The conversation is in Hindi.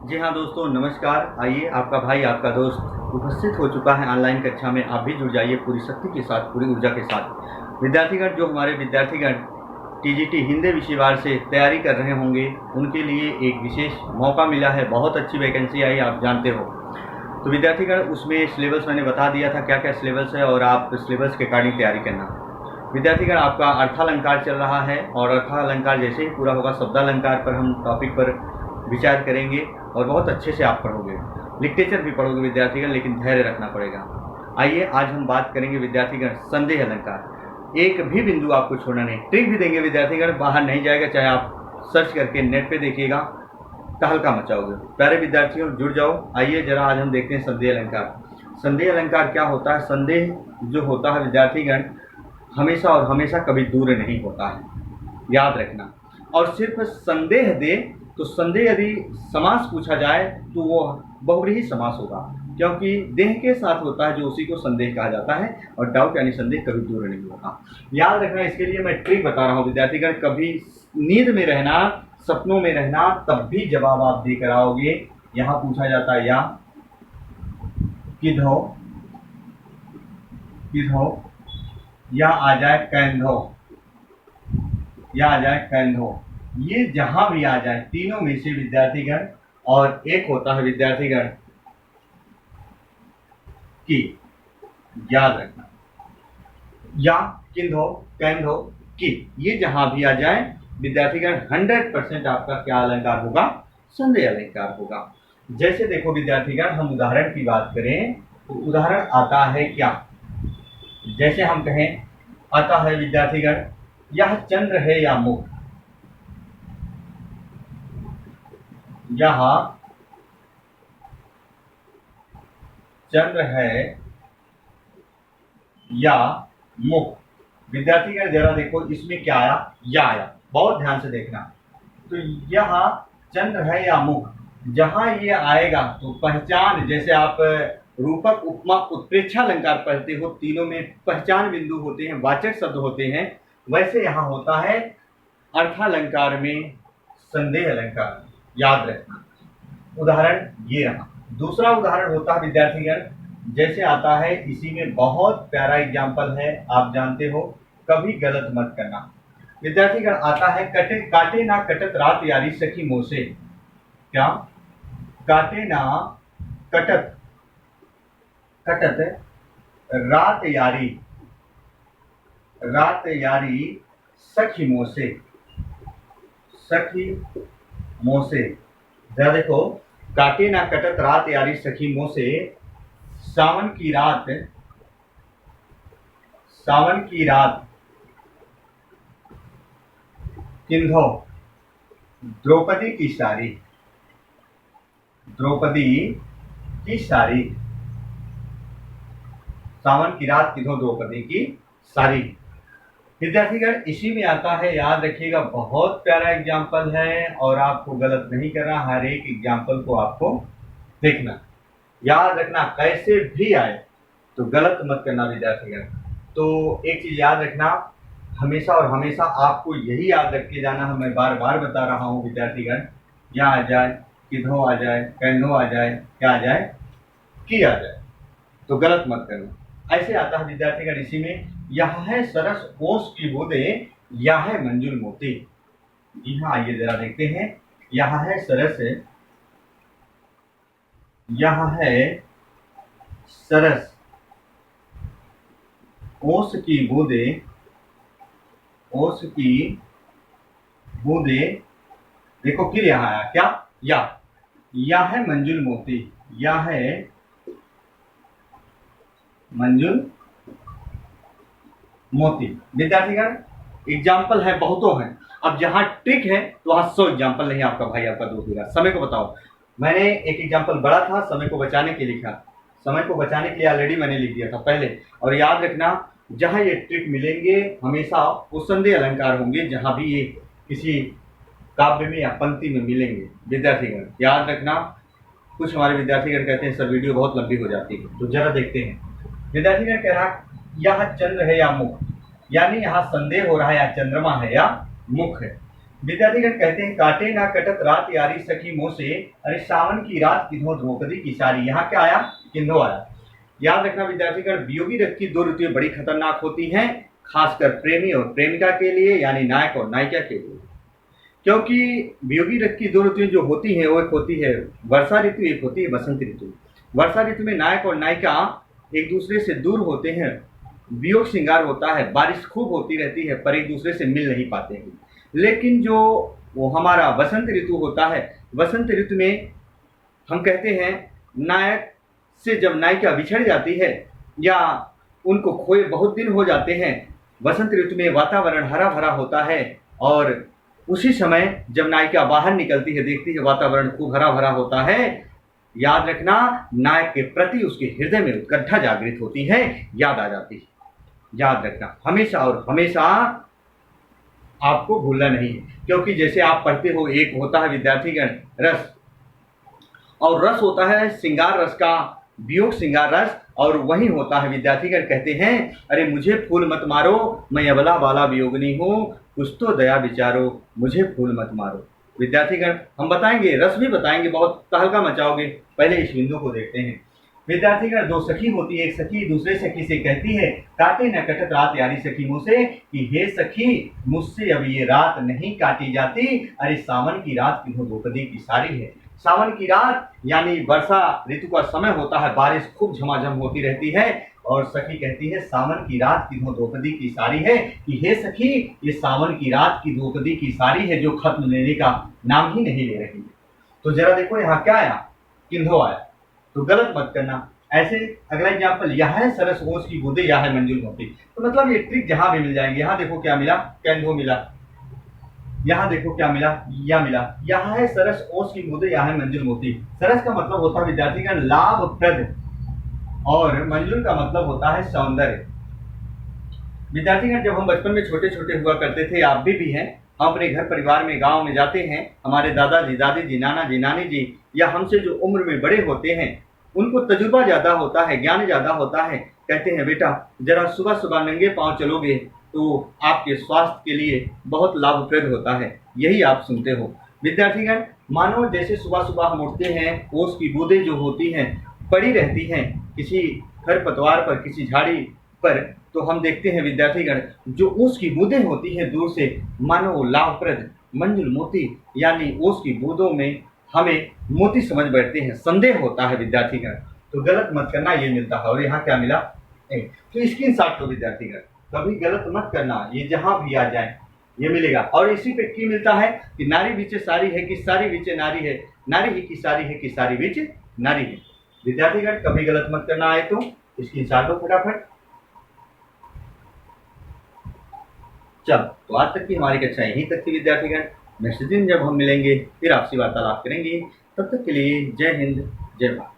जी हाँ दोस्तों, नमस्कार। आइए, आपका भाई आपका दोस्त उपस्थित हो चुका है ऑनलाइन कक्षा में। आप भी जुड़ जाइए पूरी शक्ति के साथ, पूरी ऊर्जा के साथ। विद्यार्थीगण, जो हमारे विद्यार्थीगण टीजीटी हिंदी विषयवार से तैयारी कर रहे होंगे, उनके लिए एक विशेष मौका मिला है। बहुत अच्छी वैकेंसी आई, आप जानते हो। तो विद्यार्थीगण, उसमें सिलेबस मैंने बता दिया था क्या क्या सिलेबस है, और आप सिलेबस के अकॉर्डिंग तैयारी करना। विद्यार्थीगण, आपका अर्थालंकार चल रहा है, और अर्थालंकार जैसे ही पूरा होगा शब्दालंकार पर हम टॉपिक पर विचार करेंगे, और बहुत अच्छे से आप पढ़ोगे। लिटरेचर भी पढ़ोगे विद्यार्थीगण, लेकिन धैर्य रखना पड़ेगा। आइए, आज हम बात करेंगे विद्यार्थीगण संदेह अलंकार। एक भी बिंदु आपको छोड़ना नहीं। ट्रिक भी देंगे विद्यार्थीगण, बाहर नहीं जाएगा, चाहे आप सर्च करके नेट पे देखिएगा, तहलका मचाओगे। प्यारे विद्यार्थियों, जुड़ जाओ। आइए जरा आज हम देखते हैं संदेह अलंकार। संदेह अलंकार क्या होता है? संदेह जो होता है विद्यार्थीगण, हमेशा और हमेशा कभी दूर नहीं होता है, याद रखना। और सिर्फ संदेह दे तो संदेह यदि समास पूछा जाए तो वो बहुव्रीहि समास होगा, क्योंकि देह के साथ होता है, जो उसी को संदेह कहा जाता है। और डाउट यानी संदेह कभी दूर नहीं होता, याद रखना। इसके लिए मैं ट्रिक बता रहा हूँ विद्यार्थीगण। कभी नींद में रहना, सपनों में रहना, तब भी जवाब आप देकर आओगे। यहाँ पूछा जाता है या किधो, किधो, या आ जाए कैंधो, या आ जाए कैंधो। ये जहां भी आ जाए, तीनों में से विद्यार्थीगण। और एक होता है विद्यार्थीगण की, याद रखना, या किंधो, कैंधो, की। ये जहां भी आ जाए विद्यार्थीगण, 100% आपका क्या अलंकार होगा? संदेह अलंकार होगा। जैसे देखो विद्यार्थीगण, हम उदाहरण की बात करें तो उदाहरण आता है क्या? जैसे हम कहें, आता है विद्यार्थीगण, यह चंद्र है या मुख। यह चंद्र है या मुख। विद्यार्थीगण जरा देखो, इसमें क्या आया? या आया। बहुत ध्यान से देखना। तो यह चंद्र है या मुख, जहां ये आएगा तो पहचान, जैसे आप रूपक, उपमा, उत्प्रेक्षा अलंकार पढ़ते हो, तीनों में पहचान बिंदु होते हैं, वाचक शब्द होते हैं। वैसे यहां होता है अर्थालंकार में संदेह अलंकार, याद रखना। उदाहरण ये रहा। दूसरा उदाहरण होता है विद्यार्थीगण, जैसे आता है, इसी में बहुत प्यारा एग्जाम्पल है, आप जानते हो, कभी गलत मत करना। विद्यार्थीगण आता है, कटे काटे ना कटत रात यारी सखी मोह से। क्या? काटे ना कटत, कटत रात यारी, रात यारी सखी मोह से, सखी मोह से। जरा देखो, काटे ना कटत रात यारी सखी मोह से। सावन की रात, सावन की रात किंधो, द्रौपदी की सारी, द्रौपदी की सारी। सावन की रात किंधो, द्रौपदी की सारी। विद्यार्थीगण, इसी में आता है, याद रखिएगा, बहुत प्यारा एग्जाम्पल है, और आपको गलत नहीं करना। हर एक एग्जाम्पल को आपको देखना, याद रखना। कैसे भी आए तो गलत मत करना विद्यार्थीगण। तो एक चीज याद रखना, हमेशा और हमेशा आपको यही याद रख के जाना है, मैं बार बार बता रहा हूँ विद्यार्थीगण। या आ जाए, किधो आ जाए, कैंधो आ जाए, क्या आ जाए? की आ जाए, तो गलत मत करना। ऐसे आता है विद्यार्थीगण, इसी में, यह है सरस ओस की बूंदे, यह है मंजुल मोती। जी हाँ, आइए जरा देखते हैं। यह है सरस, यह है सरस ओस की बूंदे, ओस की बूंदे। देखो फिर यहां आया क्या? या है मंजुल मोती, या है मंजुल मोती। विद्यार्थीगण, एग्जाम्पल है, बहुतों हैं। अब जहां ट्रिक है तो वहां 100 एग्जाम्पल नहीं आपका भाई आपका दोस्त देगा। समय को बताओ। मैंने एक एग्जाम्पल बड़ा था, समय को बचाने के लिए लिखा। समय को बचाने के लिए ऑलरेडी मैंने लिख दिया था पहले। और याद रखना, जहां ये ट्रिक मिलेंगे हमेशा वो संदेह अलंकार होंगे, जहां भी ये किसी काव्य में या पंक्ति में मिलेंगे। विद्यार्थीगण याद रखना। कुछ हमारे विद्यार्थीगण कहते हैं सर वीडियो बहुत लंबी हो जाती है, तो जरा देखते हैं। विद्यार्थीगण कह रहा, यह चंद्र है या मुख, यानी यहाँ संदेह हो रहा है, या चंद्रमा है या मुख है। विद्यार्थीगण कहते हैं काटे ना कटत रात यारी सखी मोह से, अरे सावन की रात किन्हो द्रौपदी की सारी। यहाँ क्या आया? किन्हो आया। याद रखना विद्यार्थीगण, वियोगी रथ की दो ऋतुएं बड़ी खतरनाक होती हैं, खासकर प्रेमी और प्रेमिका के लिए, यानी नायक और नायिका के लिए। क्योंकि वियोगी रथ की दो ऋतुएं जो होती हैं वो एक होती है वर्षा ऋतु, एक होती है बसंत ऋतु। वर्षा ऋतु में नायक और नायिका एक दूसरे से दूर होते हैं, वियोग श्रृंगार होता है, बारिश खूब होती रहती है, पर एक दूसरे से मिल नहीं पाते हैं। लेकिन जो वो हमारा बसंत ऋतु होता है, बसंत ऋतु में हम कहते हैं नायक से जब नायिका बिछड़ जाती है या उनको खोए बहुत दिन हो जाते हैं, बसंत ऋतु में वातावरण हरा भरा होता है और उसी समय जब नायिका बाहर निकलती है, देखती है वातावरण खूब हरा भरा होता है, याद रखना नायक के प्रति उसके हृदय में उत्कंठा जागृत होती है, याद आ जाती है। याद रखना हमेशा और हमेशा आपको भूलना नहीं है, क्योंकि जैसे आप पढ़ते हो एक होता है विद्यार्थीगण रस, और रस होता है श्रृंगार रस का, वियोग श्रृंगार रस, और वही होता है विद्यार्थीगण कहते हैं अरे मुझे फूल मत मारो, मैं अबला बाला वियोगनी हूँ, कुछ तो दया विचारो, मुझे फूल मत मारो। विद्यार्थीगण हम बताएंगे, रस भी बताएंगे, बहुत तहलका मचाओगे। पहले इस बिंदु को देखते हैं। विद्यार्थीगण दो सखी होती है, एक सखी दूसरे सखी से कहती है काटे न कटत रात यारी सखी मुँह से, कि हे सखी मुझसे अब ये रात नहीं काटी जाती, अरे सावन की रात किन्हों द्रौपदी की सारी है। सावन की रात यानी वर्षा ऋतु का समय होता है, बारिश खूब झमाझम होती रहती है, और सखी कहती है सावन की रात किन्हों द्रौपदी की सारी है, कि हे सखी ये सावन की रात की द्रौपदी की सारी है, जो खत्म लेने का नाम ही नहीं ले रही है। तो जरा देखो यहाँ क्या आया? किन्हो आया, तो गलत मत करना। ऐसे अगला एग्जाम्पल, यह है सरस ओस की बूंदे, यह है मंजुल मोती। तो मतलब ये ट्रिक जहां भी मिल जाएंगे। यहाँ देखो क्या मिला, कैंधो मिला, यहाँ देखो क्या मिला, या मिला। यहाँ है सरस ओस की बूंदे, यहाँ है मंजुल मोती। सरस का मतलब होता है विद्यार्थीगण लाभप्रद, और मंजुल का मतलब होता है सौंदर्य। विद्यार्थीगण जब हम बचपन में छोटे छोटे हुआ करते थे, आप भी हैं, हम अपने घर परिवार में गांव में जाते हैं, हमारे दादाजी दादी जी नाना जी नानी जी या हमसे जो उम्र में बड़े होते हैं उनको तजुर्बा ज़्यादा होता है, ज्ञान ज़्यादा होता है, कहते हैं बेटा जरा सुबह सुबह नंगे पाँव चलोगे तो आपके स्वास्थ्य के लिए बहुत लाभप्रद होता है। यही आप सुनते हो। विद्यार्थीगण मानो जैसे सुबह सुबह हम उठते हैं, ओस की बूंदें जो होती हैं पड़ी रहती हैं किसी खरपतवार पर, किसी झाड़ी पर, तो हम देखते हैं विद्यार्थीगण जो ओस की बूंदें होती हैं दूर से मानो लाभप्रद मंजुल मोती, यानी ओस की बूंदों में हमें मोती समझ बैठते हैं, संदेह होता है विद्यार्थीगण। तो गलत मत करना, ये मिलता है। और यहाँ क्या मिला? तो स्क्रीनशॉट लो विद्यार्थीगण, कभी गलत मत करना, ये जहां भी आ जाए ये मिलेगा। और इसी पे की मिलता है कि नारी बीचे सारी है कि सारी बीचे नारी है, नारी ही की सारी है कि सारी बीचे नारी है। विद्यार्थीगण कभी गलत मत करना आए तो स्क्रीनशॉट लो फटाफट। चल तो आज तक की हमारी कक्षा यहीं तक थी विद्यार्थीगण। नेक्स्ट दिन जब हम मिलेंगे फिर आपसे वार्तालाप करेंगे। तब तक के लिए जय हिंद, जय भारत।